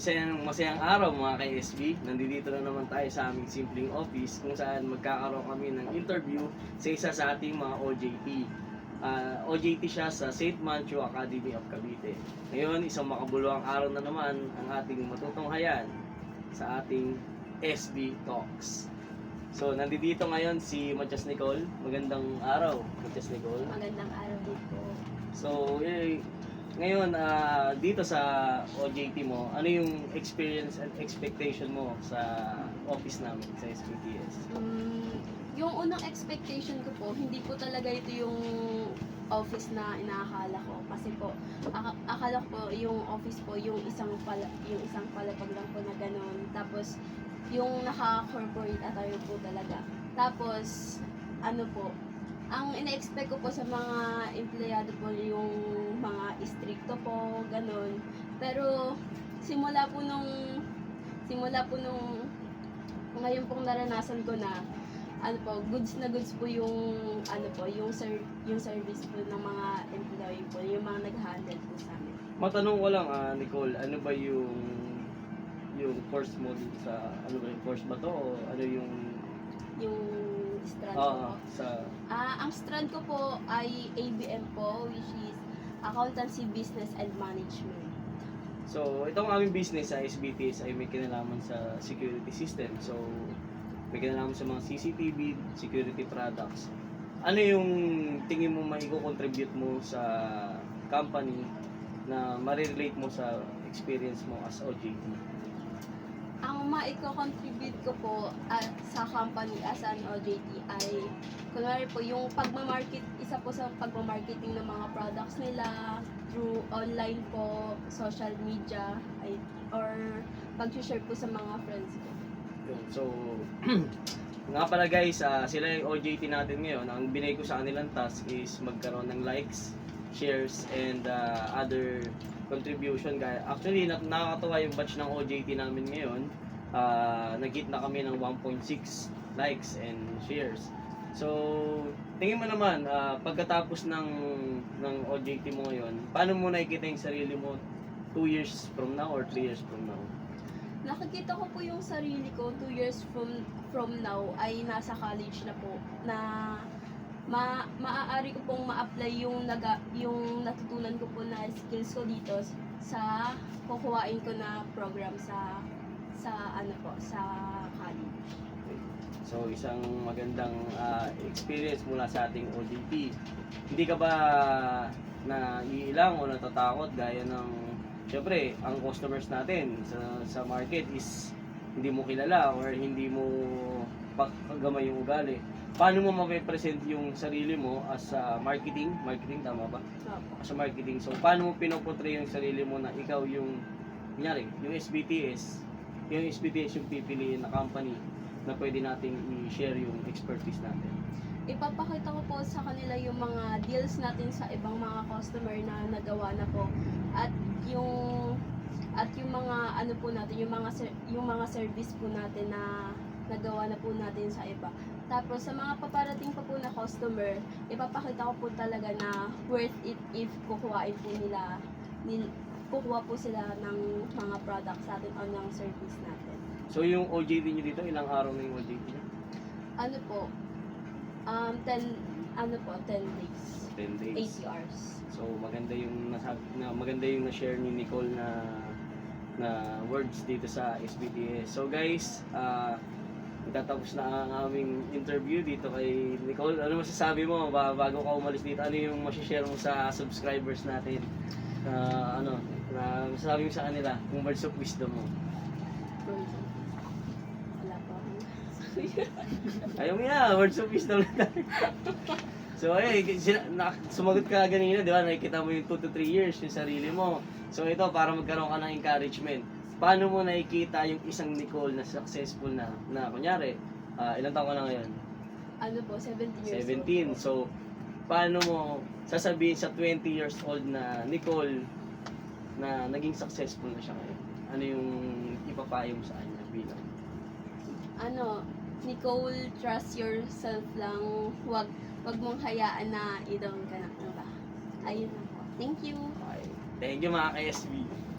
masayang araw mga ka-SB. Nandito na naman tayo sa aming simpleng office kung saan magkakaroon kami ng interview sa isa sa ating mga OJT. OJT siya sa St. Mancho Academy of Cavite. Ngayon, isang makabuluhang araw na naman ang ating matutunghayan sa ating SB Talks. So, nandito ngayon si Matias Nicole. Magandang araw, Matias Nicole. Magandang araw din po. So, ngayon, dito sa OJT mo, ano yung experience and expectation mo sa office namin, sa SBTS? Yung unang expectation ko po, hindi po talaga ito yung office na inaakala ko. Kasi po, akala ko po yung office po, yung isang palapag lang po na gano'n. Tapos, yung naka-corporate attire po talaga. Tapos, ano po, ang ina-expect ko po sa mga empleyado po yung mga stricto po, ganun. Pero simula po nung ngayon pong naranasan ko na ano po, goods po yung yung service po ng mga employee po, yung mga nag-handle po sa amin. Matanong ko lang, Nicole, ano ba yung course mo dito sa, ano ba yung course ba to o ano yung strand ko po. Ang strand ko po ay ABM po, which is Accountancy, Business, and Management. So, itong aming business sa SBTS ay may kinalaman sa security system. So, may kinalaman sa mga CCTV, security products. Ano yung tingin mo maiko-contribute mo sa company na ma-relate mo sa experience mo as OJT? Ang maiko-contribute ko po sa company as an OJT ay kunwari po yung isa po sa pagmamarketing ng mga products nila through online po, social media, or pag-share po sa mga friends ko. So, nga pala guys, sila yung OJT natin ngayon. Ang binigay ko sa kanilang task is magkaroon ng likes, shares, and other contribution. Actually, nakakatawa yung batch ng OJT namin ngayon. Nag-hit na kami ng 1.6 likes and shares. So, tingin mo naman, pagkatapos ng OJT mo ngayon, paano mo nakikita yung sarili mo 2 years from now or 3 years from now? Nakikita ko po yung sarili ko 2 years from now ay nasa college na po, na maaari ko pong ma-apply yung natutunan ko po na skills ko dito sa kukuhain ko na program sa college. So, isang magandang experience mula sa ating OJT. Hindi ka ba naiilang o natatakot gaya ng, syempre, ang customers natin sa market is hindi mo kilala or hindi mo pagkagamay yung ugali. Paano mo ma-present yung sarili mo as marketing, tama ba? As a marketing. So, paano mo pinoportray yung sarili mo na ikaw yung, kunyari, yung SBTS yung pipiliin na company na pwede nating i-share yung expertise natin. Ipapakita ko po sa kanila yung mga deals natin sa ibang mga customer na nagawa na po, at yung mga ano po natin, yung mga service po natin na nagawa na po natin sa iba. Tapos sa mga paparating pa po na customer, ipapakita ko po talaga na worth it if kukuha po sila ng mga products natin o ng service natin. So yung OJT nyo dito, ilang araw na yung OJT nyo? Ano po? 10 days. 10 days. 80 hours. So maganda yung na-share ni Nicole na words dito sa SBTS. So guys, magtatapos na ang aming interview dito kay Nicole. Ano masasabi mo bago ka umalis dito? Ano yung masishare mo sa subscribers natin? Na masasabi mo sa kanila kung words of wisdom mo? Wala pa ako. Ayaw mo yan, words of wisdom na tayo. So sumagot ka ganina, di ba? Nakikita mo yung 2 to 3 years yung sarili mo. So ito, para magkaroon ka ng encouragement. Paano mo nakikita yung isang Nicole na successful na kunyari, ilang taon ka na ngayon? Ano po, 17 years 17. old. So, paano mo sasabihin sa 20 years old na Nicole na naging successful na siya ngayon? Ano yung ipapayo mo sa kanya bilang? Nicole, trust yourself lang. Wag mong hayaan na i-down ka na ba? Ayun lang po. Thank you. Okay. Thank you mga ka-SB.